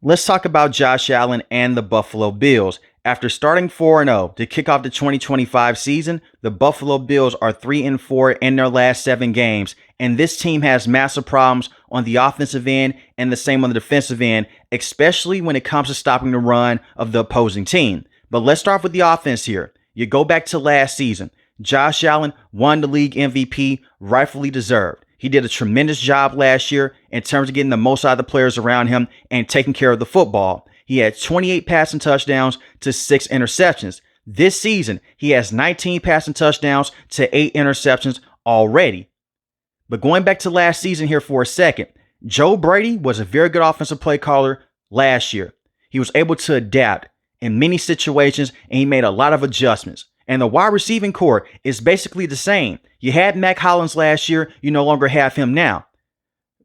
Let's talk about Josh Allen and the Buffalo Bills. After starting 4-0 to kick off the 2025 season, the Buffalo Bills are 3-4 in their last 7 games, and this team has massive problems on the offensive end and the same on the defensive end, especially when it comes to stopping the run of the opposing team. But let's start with the offense here. You go back to last season. Josh Allen won the league MVP, rightfully deserved. He did a tremendous job last year in terms of getting the most out of the players around him and taking care of the football. He had 28 passing touchdowns to 6 interceptions. This season, he has 19 passing touchdowns to 8 interceptions already. But going back to last season here for a second, Joe Brady was a very good offensive play caller last year. He was able to adapt in many situations, and he made a lot of adjustments. And the wide receiving core is basically the same. You had Mac Hollins last year. You no longer have him now.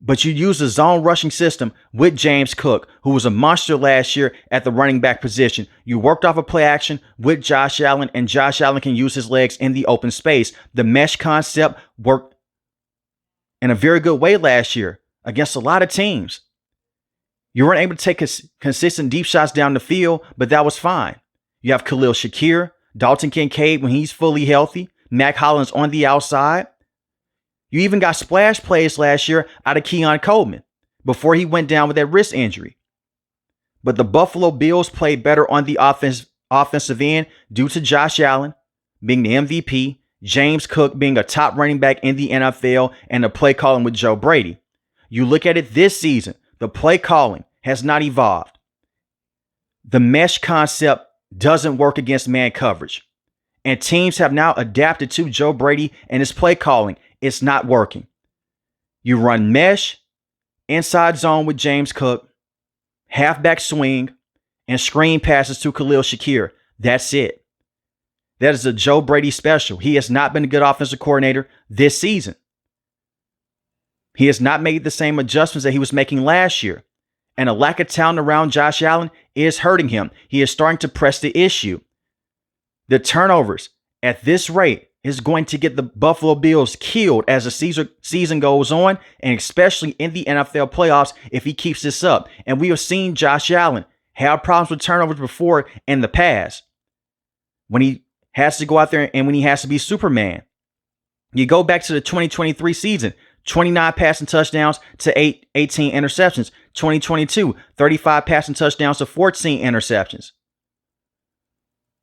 But you use the zone rushing system with James Cook, who was a monster last year at the running back position. You worked off a play action with Josh Allen, and Josh Allen can use his legs in the open space. The mesh concept worked in a very good way last year against a lot of teams. You weren't able to take consistent deep shots down the field, but that was fine. You have Khalil Shakir, Dalton Kincaid when he's fully healthy, Mac Hollins on the outside. You even got splash plays last year out of Keon Coleman before he went down with that wrist injury. But the Buffalo Bills played better on the offensive end due to Josh Allen being the MVP, James Cook being a top running back in the NFL, and the play calling with Joe Brady. You look at it this season, the play calling has not evolved. The mesh concept doesn't work against man coverage. And teams have now adapted to Joe Brady and his play calling. It's not working. You run mesh, inside zone with James Cook, halfback swing, and screen passes to Khalil Shakir. That's it. That is a Joe Brady special. He has not been a good offensive coordinator this season. He has not made the same adjustments that he was making last year. And a lack of talent around Josh Allen is hurting him. He is starting to press the issue. The turnovers at this rate is going to get the Buffalo Bills killed as the season goes on, and especially in the NFL playoffs if he keeps this up. And we have seen Josh Allen have problems with turnovers before in the past when he has to go out there and when he has to be Superman. You go back to the 2023 season, 29 passing touchdowns to 18 interceptions. 2022, 35 passing touchdowns to 14 interceptions.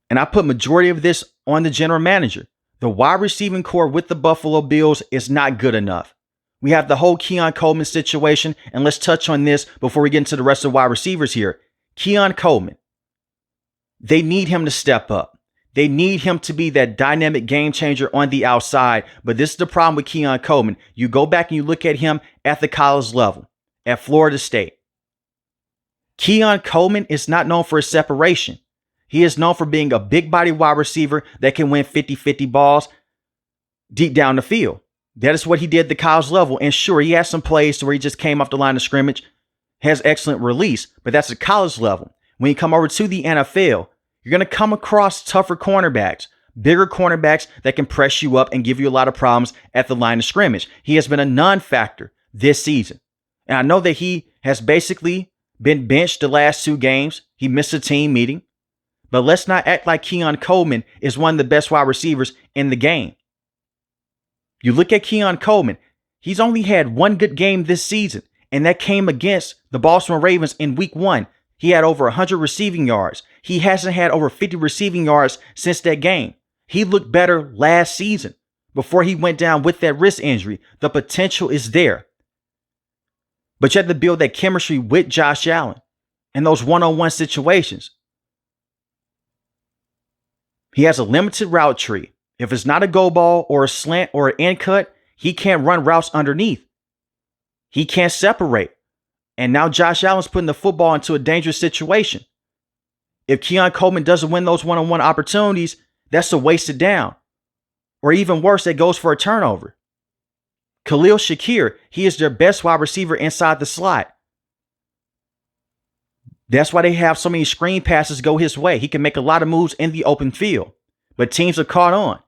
And I put majority of this on the general manager. The wide receiving core with the Buffalo Bills is not good enough. We have the whole Keon Coleman situation, and let's touch on this before we get into the rest of the wide receivers here. Keon Coleman, they need him to step up. They need him to be that dynamic game changer on the outside, but this is the problem with Keon Coleman. You go back and you look at him at the college level, at Florida State. Keon Coleman is not known for his separation. He is known for being a big body wide receiver that can win 50-50 balls deep down the field. That is what he did at the college level. And sure, he has some plays to where he just came off the line of scrimmage, has excellent release, but that's a college level. When you come over to the NFL, you're going to come across tougher cornerbacks, bigger cornerbacks that can press you up and give you a lot of problems at the line of scrimmage. He has been a non-factor this season. And I know that he has basically been benched the last 2 games. He missed a team meeting. But let's not act like Keon Coleman is one of the best wide receivers in the game. You look at Keon Coleman, he's only had 1 good game this season, and that came against the Baltimore Ravens in week 1. He had over 100 receiving yards. He hasn't had over 50 receiving yards since that game. He looked better last season before he went down with that wrist injury. The potential is there. But you have to build that chemistry with Josh Allen in those one-on-one situations. He has a limited route tree. If it's not a go ball or a slant or an in cut, he can't run routes underneath. He can't separate. And now Josh Allen's putting the football into a dangerous situation. If Keon Coleman doesn't win those one-on-one opportunities, that's a wasted down. Or even worse, it goes for a turnover. Khalil Shakir, he is their best wide receiver inside the slot. That's why they have so many screen passes go his way. He can make a lot of moves in the open field. But teams are caught on.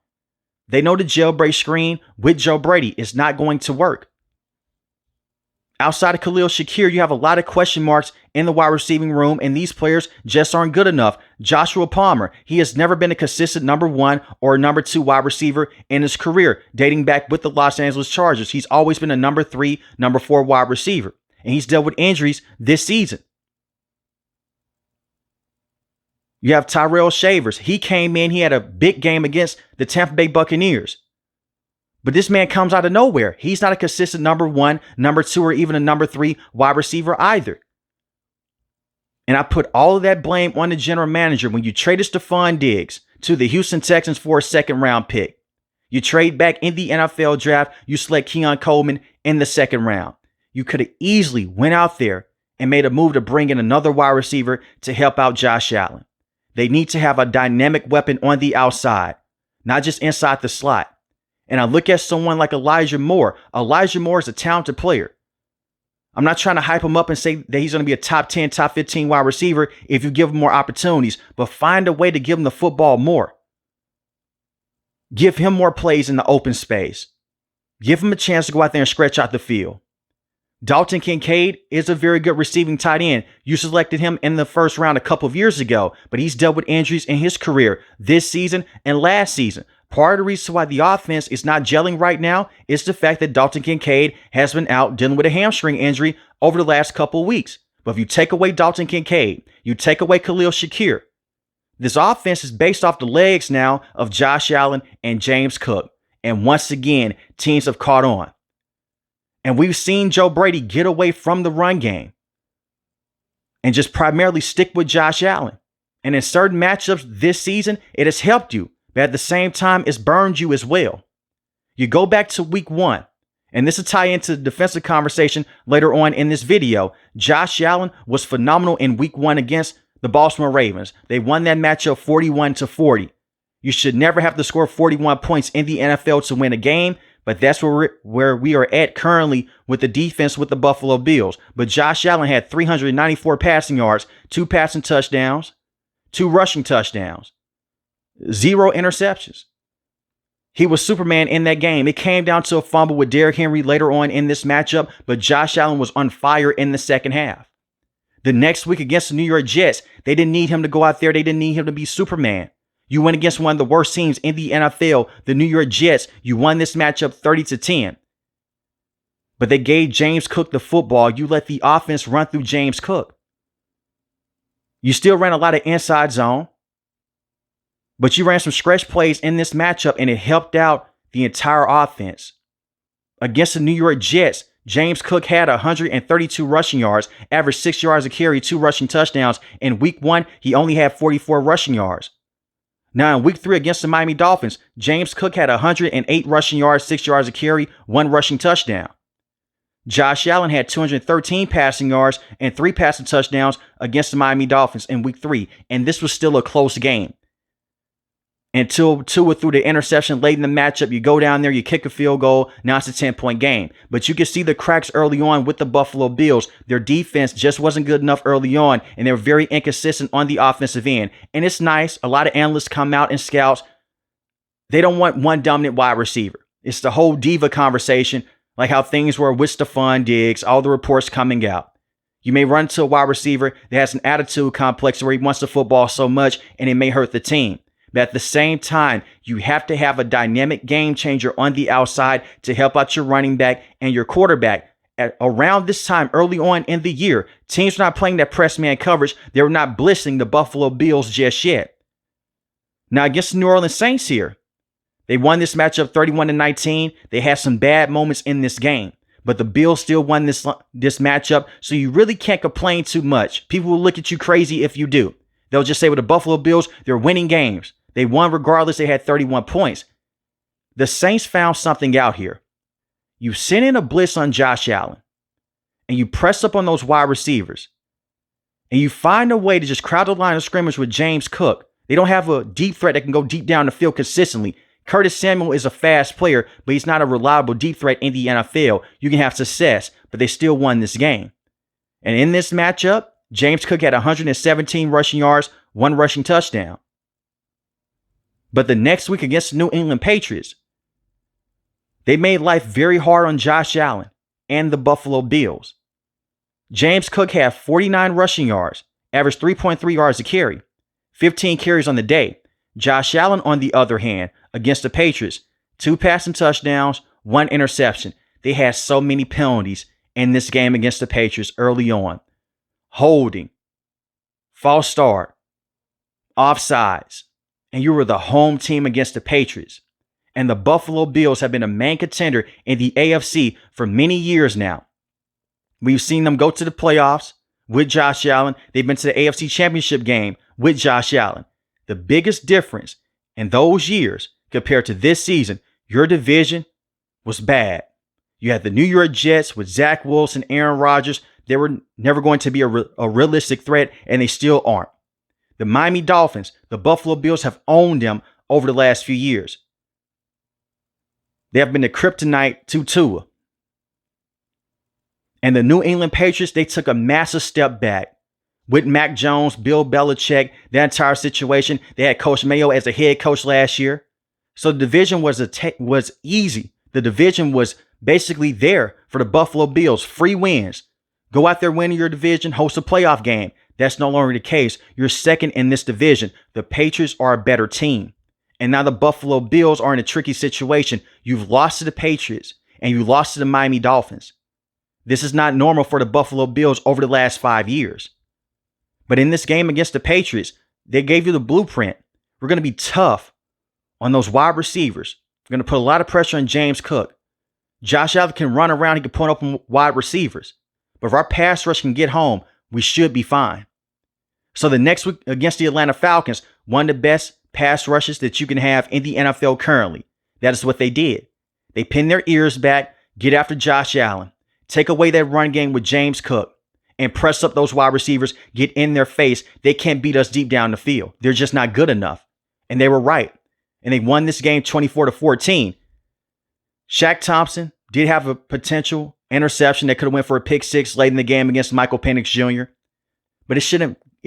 They know the jailbreak screen with Joe Brady is not going to work. Outside of Khalil Shakir, you have a lot of question marks in the wide receiving room, and these players just aren't good enough. Joshua Palmer, he has never been a consistent number 1 or number 2 wide receiver in his career, dating back with the Los Angeles Chargers. He's always been a number 3, number 4 wide receiver, and he's dealt with injuries this season. You have Tyrell Shavers. He came in, he had a big game against the Tampa Bay Buccaneers. But this man comes out of nowhere. He's not a consistent number 1, number 2, or even a number 3 wide receiver either. And I put all of that blame on the general manager when you traded Stephon Diggs to the Houston Texans for a 2nd round pick. You trade back in the NFL draft, you select Keon Coleman in the 2nd round. You could have easily went out there and made a move to bring in another wide receiver to help out Josh Allen. They need to have a dynamic weapon on the outside, not just inside the slot. And I look at someone like Elijah Moore. Elijah Moore is a talented player. I'm not trying to hype him up and say that he's going to be a top 10, top 15 wide receiver if you give him more opportunities, but find a way to give him the football more. Give him more plays in the open space. Give him a chance to go out there and stretch out the field. Dalton Kincaid is a very good receiving tight end. You selected him in the 1st round a couple of years ago, but he's dealt with injuries in his career this season and last season. Part of the reason why the offense is not gelling right now is the fact that Dalton Kincaid has been out dealing with a hamstring injury over the last couple of weeks. But if you take away Dalton Kincaid, you take away Khalil Shakir, this offense is based off the legs now of Josh Allen and James Cook. And once again, teams have caught on. And we've seen Joe Brady get away from the run game and just primarily stick with Josh Allen. And in certain matchups this season, it has helped you. But at the same time, it's burned you as well. You go back to week 1, and this will tie into the defensive conversation later on in this video. Josh Allen was phenomenal in week 1 against the Baltimore Ravens. They won that matchup 41-40. You should never have to score 41 points in the NFL to win a game, but that's where we are at currently with the defense with the Buffalo Bills. But Josh Allen had 394 passing yards, 2 passing touchdowns, 2 rushing touchdowns. 0 interceptions. He was Superman in that game. It came down to a fumble with Derrick Henry later on in this matchup, but Josh Allen was on fire in the 2nd half. The next week against the New York Jets, they didn't need him to go out there. They didn't need him to be Superman. You went against one of the worst teams in the NFL, the New York Jets. You won this matchup 30-10. But they gave James Cook the football. You let the offense run through James Cook. You still ran a lot of inside zone. But you ran some stretch plays in this matchup, and it helped out the entire offense. Against the New York Jets, James Cook had 132 rushing yards, averaged 6 yards a carry, 2 rushing touchdowns. In week 1, he only had 44 rushing yards. Now in week 3 against the Miami Dolphins, James Cook had 108 rushing yards, 6 yards a carry, 1 rushing touchdown. Josh Allen had 213 passing yards and 3 passing touchdowns against the Miami Dolphins in week 3, and this was still a close game. Until Tua threw the interception late in the matchup, you go down there, you kick a field goal. Now it's a 10-point game. But you can see the cracks early on with the Buffalo Bills. Their defense just wasn't good enough early on, and they were very inconsistent on the offensive end. And it's nice. A lot of analysts come out and scouts. They don't want one dominant wide receiver. It's the whole diva conversation, like how things were with Stephon Diggs, all the reports coming out. You may run into a wide receiver that has an attitude complex where he wants the football so much, and it may hurt the team. But at the same time, you have to have a dynamic game changer on the outside to help out your running back and your quarterback. Around this time, early on in the year, teams were not playing that press man coverage. They were not blitzing the Buffalo Bills just yet. Now, against the New Orleans Saints here, they won this matchup 31-19. They had some bad moments in this game, but the Bills still won this matchup, so you really can't complain too much. People will look at you crazy if you do. They'll just say with the Buffalo Bills, they're winning games. They won regardless. They had 31 points. The Saints found something out here. You send in a blitz on Josh Allen, and you press up on those wide receivers, and you find a way to just crowd the line of scrimmage with James Cook. They don't have a deep threat that can go deep down the field consistently. Curtis Samuel is a fast player, but he's not a reliable deep threat in the NFL. You can have success, but they still won this game. And in this matchup, James Cook had 117 rushing yards, 1 rushing touchdown. But the next week against the New England Patriots, they made life very hard on Josh Allen and the Buffalo Bills. James Cook had 49 rushing yards, averaged 3.3 yards a carry, 15 carries on the day. Josh Allen, on the other hand, against the Patriots, 2 passing touchdowns, 1 interception. They had so many penalties in this game against the Patriots early on. Holding, false start, offsides, and you were the home team against the Patriots. And the Buffalo Bills have been a main contender in the AFC for many years now. We've seen them go to the playoffs with Josh Allen. They've been to the AFC Championship game with Josh Allen. The biggest difference in those years compared to this season, your division was bad. You had the New York Jets with Zach Wilson, Aaron Rodgers. They were never going to be a realistic threat, and they still aren't. The Miami Dolphins, the Buffalo Bills have owned them over the last few years. They have been the kryptonite to Tua. And the New England Patriots, they took a massive step back. With Mac Jones, Bill Belichick, that entire situation. They had Coach Mayo as a head coach last year. So the division was easy. The division was basically there for the Buffalo Bills. Free wins. Go out there, win your division, host a playoff game. That's no longer the case. You're second in this division. The Patriots are a better team. And now the Buffalo Bills are in a tricky situation. You've lost to the Patriots and you lost to the Miami Dolphins. This is not normal for the Buffalo Bills over the last 5 years. But in this game against the Patriots, they gave you the blueprint. We're going to be tough on those wide receivers. We're going to put a lot of pressure on James Cook. Josh Allen can run around. He can put up on wide receivers. But if our pass rush can get home, we should be fine. So the next week against the Atlanta Falcons, one of the best pass rushes that you can have in the NFL currently. That is what they did. They pinned their ears back, get after Josh Allen, take away that run game with James Cook, and press up those wide receivers, get in their face. They can't beat us deep down the field. They're just not good enough. And they were right. And they won this game 24-14. Shaq Thompson did have a potential interception that could have went for a pick six late in the game against Michael Penix Jr. But it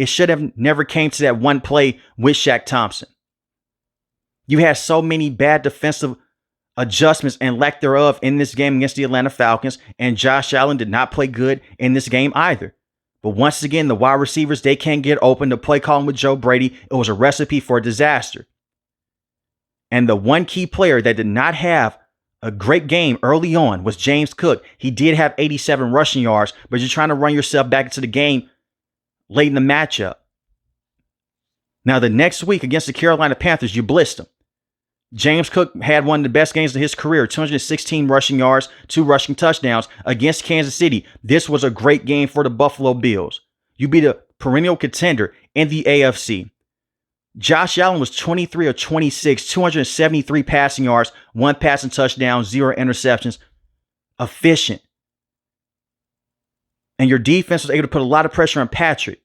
should have never came to that one play with Shaq Thompson. You had so many bad defensive adjustments and lack thereof in this game against the Atlanta Falcons, and Josh Allen did not play good in this game either. But once again, the wide receivers, they can't get open. The play calling with Joe Brady, it was a recipe for disaster. And the one key player that did not have a great game early on was James Cook. He did have 87 rushing yards, but you're trying to run yourself back into the game late in the matchup. Now, the next week against the Carolina Panthers, you blitzed them. James Cook had one of the best games of his career, 216 rushing yards, 2 rushing touchdowns against Kansas City. This was a great game for the Buffalo Bills. You beat a perennial contender in the AFC. Josh Allen was 23 of 26, 273 passing yards, 1 passing touchdown, 0 interceptions. Efficient. And your defense was able to put a lot of pressure on Patrick.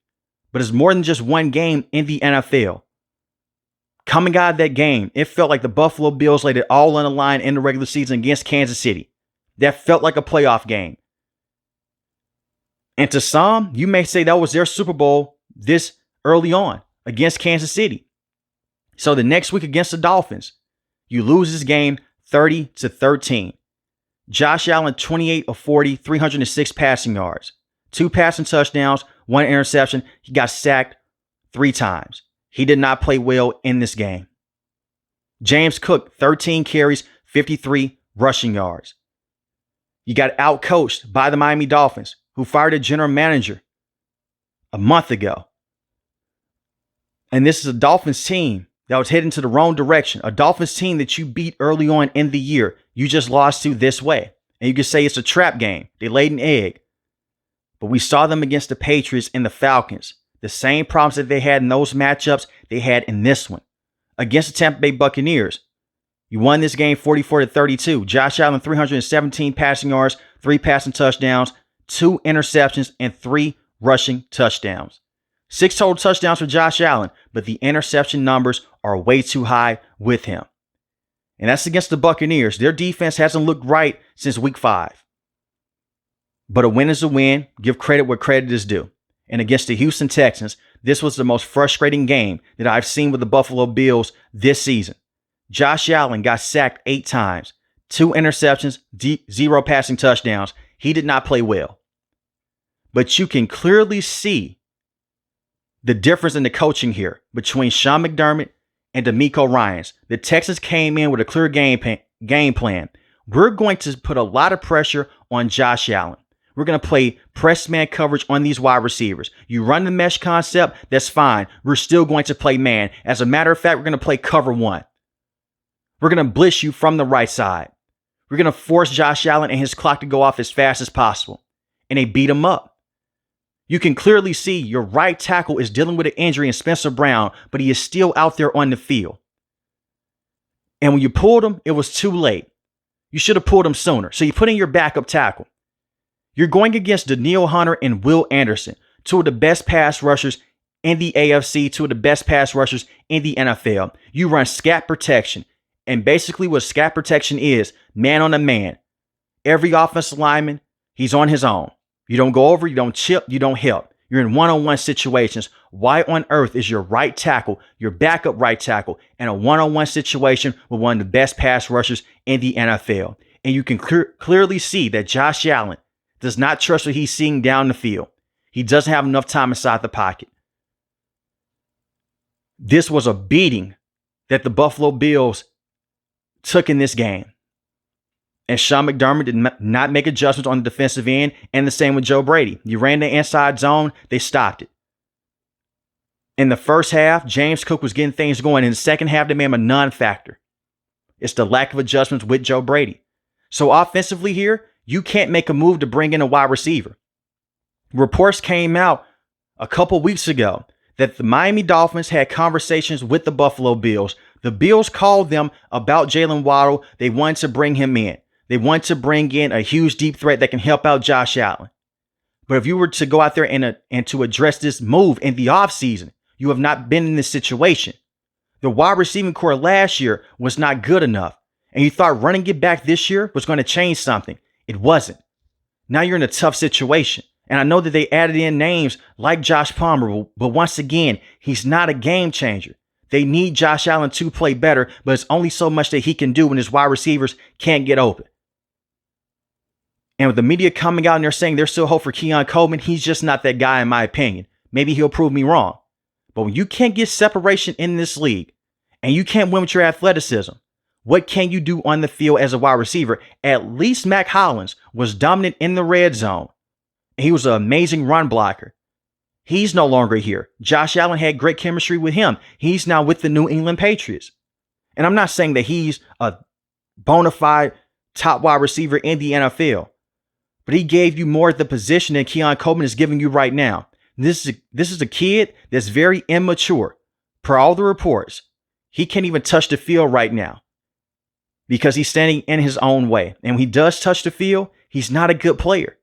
But it's more than just one game in the NFL. Coming out of that game, it felt like the Buffalo Bills laid it all on the line in the regular season against Kansas City. That felt like a playoff game. And to some, you may say that was their Super Bowl this early on against Kansas City. So the next week against the Dolphins, you lose this game 30-13. Josh Allen, 28 of 40, 306 passing yards, 2 passing touchdowns, 1 interception. He got sacked 3 times. He did not play well in this game. James Cook, 13 carries, 53 rushing yards. You got outcoached by the Miami Dolphins, who fired a general manager a month ago. And this is a Dolphins team that was heading to the wrong direction. A Dolphins team that you beat early on in the year. You just lost to this way. And you can say it's a trap game. They laid an egg. But we saw them against the Patriots and the Falcons. The same problems that they had in those matchups, they had in this one. Against the Tampa Bay Buccaneers, you won this game 44-32. Josh Allen, 317 passing yards, 3 passing touchdowns, 2 interceptions, and 3 rushing touchdowns. 6 total touchdowns for Josh Allen, but the interception numbers are way too high with him. And that's against the Buccaneers. Their defense hasn't looked right since week 5. But a win is a win. Give credit where credit is due. And against the Houston Texans, this was the most frustrating game that I've seen with the Buffalo Bills this season. Josh Allen got sacked 8 times, 2 interceptions, 0 passing touchdowns. He did not play well. But you can clearly see the difference in the coaching here between Sean McDermott and DeMeco Ryans. The Texans came in with a clear game plan. We're going to put a lot of pressure on Josh Allen. We're going to play press man coverage on these wide receivers. You run the mesh concept, that's fine. We're still going to play man. As a matter of fact, we're going to play cover one. We're going to blitz you from the right side. We're going to force Josh Allen and his clock to go off as fast as possible. And they beat him up. You can clearly see your right tackle is dealing with an injury in Spencer Brown, but he is still out there on the field. And when you pulled him, it was too late. You should have pulled him sooner. So you put in your backup tackle. You're going against Danielle Hunter and Will Anderson, two of the best pass rushers in the AFC, two of the best pass rushers in the NFL. You run scat protection. And basically what scat protection is, man on a man. Every offensive lineman, he's on his own. You don't go over, you don't chip, you don't help. You're in one-on-one situations. Why on earth is your right tackle, your backup right tackle, in a one-on-one situation with one of the best pass rushers in the NFL? And you can clearly see that Josh Allen does not trust what he's seeing down the field. He doesn't have enough time inside the pocket. This was a beating that the Buffalo Bills took in this game. And Sean McDermott did not make adjustments on the defensive end, and the same with Joe Brady. You ran the inside zone, they stopped it. In the first half, James Cook was getting things going. In the second half, they made him a non-factor. It's the lack of adjustments with Joe Brady. So offensively here, you can't make a move to bring in a wide receiver. Reports came out a couple weeks ago that the Miami Dolphins had conversations with the Buffalo Bills. The Bills called them about Jalen Waddle. They wanted to bring him in. They want to bring in a huge deep threat that can help out Josh Allen. But if you were to go out there and to address this move in the offseason, you have not been in this situation. The wide receiving core last year was not good enough. And you thought running it back this year was going to change something. It wasn't. Now you're in a tough situation. And I know that they added in names like Josh Palmer, but once again, he's not a game changer. They need Josh Allen to play better, but it's only so much that he can do when his wide receivers can't get open. And with the media coming out and they're saying there's still hope for Keon Coleman, he's just not that guy in my opinion. Maybe he'll prove me wrong. But when you can't get separation in this league and you can't win with your athleticism, what can you do on the field as a wide receiver? At least Mac Hollins was dominant in the red zone. He was an amazing run blocker. He's no longer here. Josh Allen had great chemistry with him. He's now with the New England Patriots. And I'm not saying that he's a bona fide top wide receiver in the NFL, but he gave you more at the position than Keon Coleman is giving you right now. This is a kid that's very immature. Per all the reports, he can't even touch the field right now because he's standing in his own way. And when he does touch the field, he's not a good player.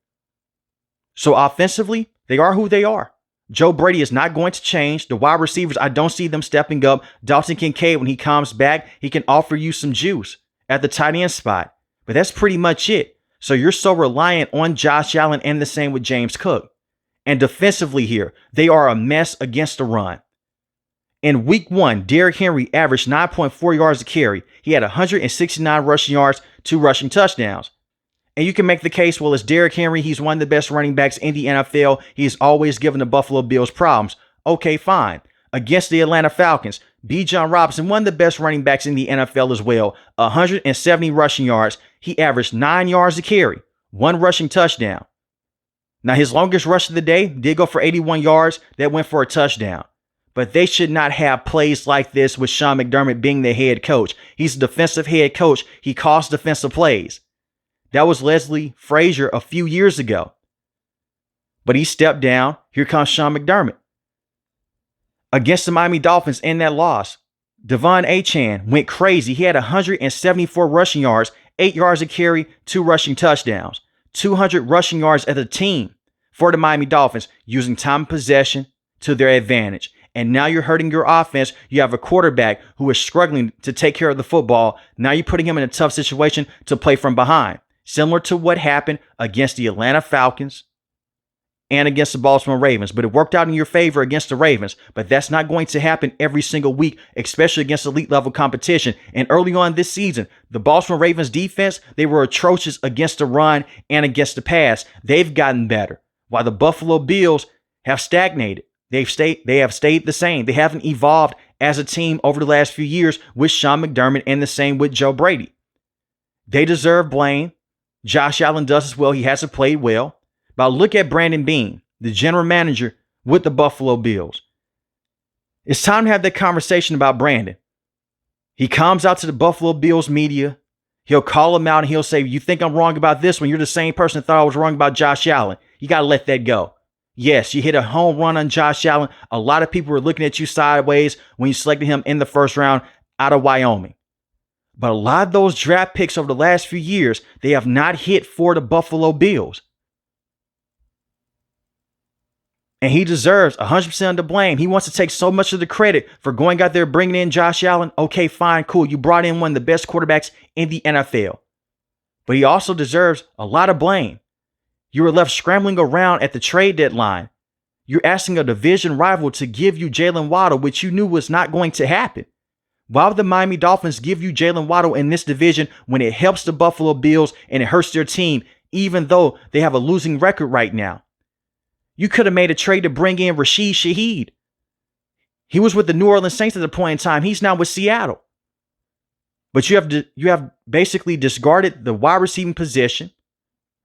So offensively, they are who they are. Joe Brady is not going to change. The wide receivers, I don't see them stepping up. Dalton Kincaid, when he comes back, he can offer you some juice at the tight end spot. But that's pretty much it. So you're so reliant on Josh Allen, and the same with James Cook. And defensively here, they are a mess against the run. In week 1, Derrick Henry averaged 9.4 yards a carry. He had 169 rushing yards, 2 rushing touchdowns. And you can make the case, well, it's Derrick Henry. He's one of the best running backs in the NFL. He's always given the Buffalo Bills problems. Okay, fine. Against the Atlanta Falcons, Bijan Robinson, one of the best running backs in the NFL as well, 170 rushing yards. He averaged 9 yards a carry, 1 rushing touchdown. Now, his longest rush of the day did go for 81 yards. That went for a touchdown. But they should not have plays like this with Sean McDermott being the head coach. He's a defensive head coach. He calls defensive plays. That was Leslie Frazier a few years ago. But he stepped down. Here comes Sean McDermott. Against the Miami Dolphins in that loss, Devon Achane went crazy. He had 174 rushing yards, 8 yards a carry, 2 rushing touchdowns, 200 rushing yards as a team for the Miami Dolphins, using time of possession to their advantage. And now you're hurting your offense. You have a quarterback who is struggling to take care of the football. Now you're putting him in a tough situation to play from behind. Similar to what happened against the Atlanta Falcons and against the Baltimore Ravens. But it worked out in your favor against the Ravens. But that's not going to happen every single week, especially against elite level competition. And early on this season, the Baltimore Ravens defense, they were atrocious against the run and against the pass. They've gotten better. while the Buffalo Bills have stagnated. They have stayed the same. They haven't evolved as a team over the last few years with Sean McDermott, and the same with Joe Brady. They deserve blame. Josh Allen does as well. He hasn't played well. But look at Brandon Beane, the general manager with the Buffalo Bills. It's time to have that conversation about Brandon. He comes out to the Buffalo Bills media. He'll call him out and he'll say, you think I'm wrong about this when you're the same person that thought I was wrong about Josh Allen. You got to let that go. Yes, you hit a home run on Josh Allen. A lot of people were looking at you sideways when you selected him in the first round out of Wyoming. But a lot of those draft picks over the last few years, they have not hit for the Buffalo Bills. And he deserves 100% of the blame. He wants to take so much of the credit for going out there bringing in Josh Allen. Okay, fine, cool. You brought in one of the best quarterbacks in the NFL. But he also deserves a lot of blame. You were left scrambling around at the trade deadline. You're asking a division rival to give you Jalen Waddle, which you knew was not going to happen. Why would the Miami Dolphins give you Jalen Waddle in this division when it helps the Buffalo Bills and it hurts their team, even though they have a losing record right now? You could have made a trade to bring in Rashid Shaheed. He was with the New Orleans Saints at the point in time. He's now with Seattle. But you have basically discarded the wide receiving position,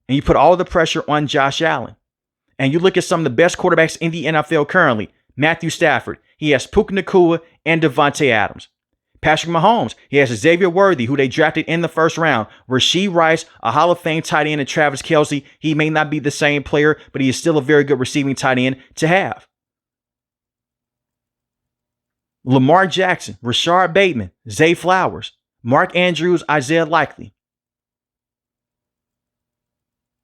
and you put all the pressure on Josh Allen. And you look at some of the best quarterbacks in the NFL currently. Matthew Stafford. He has Puka Nacua and Devontae Adams. Patrick Mahomes. He has Xavier Worthy, who they drafted in the first round. Rashee Rice, a Hall of Fame tight end, and Travis Kelce. He may not be the same player, but he is still a very good receiving tight end to have. Lamar Jackson, Rashard Bateman, Zay Flowers, Mark Andrews, Isaiah Likely.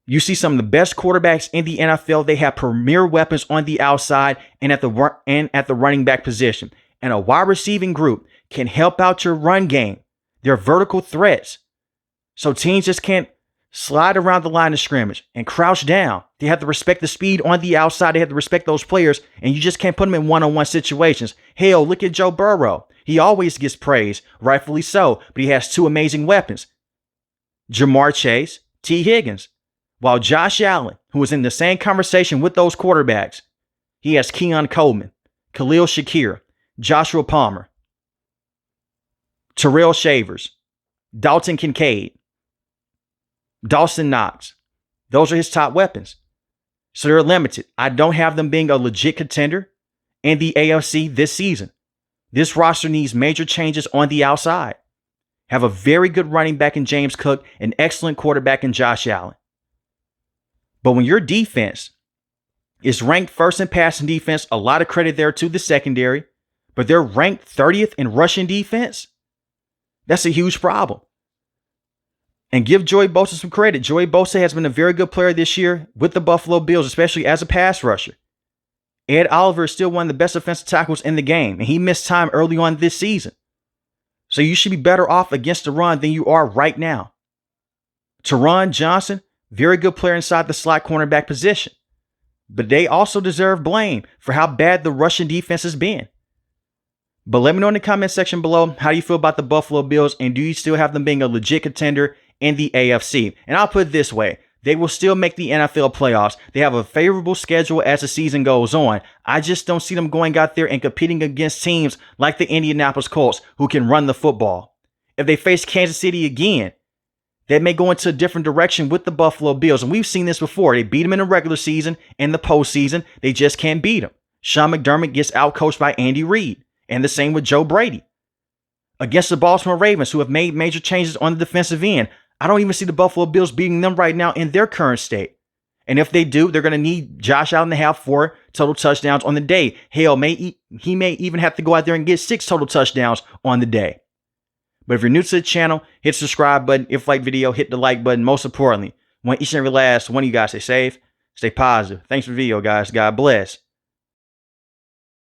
You see some of the best quarterbacks in the NFL. They have premier weapons on the outside and at the running back position. And a wide receiving group can help out your run game. They're vertical threats. So teams just can't slide around the line of scrimmage and crouch down. They have to respect the speed on the outside. They have to respect those players, and you just can't put them in one-on-one situations. Hell, look at Joe Burrow. He always gets praise, rightfully so, but he has two amazing weapons. Jamar Chase, T. Higgins. While Josh Allen, who was in the same conversation with those quarterbacks, he has Keon Coleman, Khalil Shakir, Joshua Palmer, Terrell Shavers, Dalton Kincaid, Dawson Knox. Those are his top weapons. So they're limited. I don't have them being a legit contender in the AFC this season. This roster needs major changes on the outside. Have a very good running back in James Cook, an excellent quarterback in Josh Allen. But when your defense is ranked first in passing defense, a lot of credit there to the secondary, but they're ranked 30th in rushing defense, that's a huge problem. And give Joey Bosa some credit. Joey Bosa has been a very good player this year with the Buffalo Bills, especially as a pass rusher. Ed Oliver is still one of the best offensive tackles in the game, and he missed time early on this season. So you should be better off against the run than you are right now. Teron Johnson, very good player inside the slot cornerback position. But they also deserve blame for how bad the rushing defense has been. But let me know in the comment section below, how do you feel about the Buffalo Bills, and do you still have them being a legit contender in the AFC? And I'll put it this way. They will still make the NFL playoffs. They have a favorable schedule as the season goes on. I just don't see them going out there and competing against teams like the Indianapolis Colts who can run the football. If they face Kansas City again, they may go into a different direction with the Buffalo Bills. And we've seen this before. They beat them in the regular season. In the postseason, they just can't beat them. Sean McDermott gets outcoached by Andy Reid. And the same with Joe Brady. Against the Baltimore Ravens, who have made major changes on the defensive end, I don't even see the Buffalo Bills beating them right now in their current state. And if they do, they're going to need Josh Allen to have 4 total touchdowns on the day. Hell, he may even have to go out there and get 6 total touchdowns on the day. But if you're new to the channel, hit the subscribe button. If you like video, hit the like button. Most importantly, want each and every last one of you guys stay safe, stay positive. Thanks for the video, guys. God bless.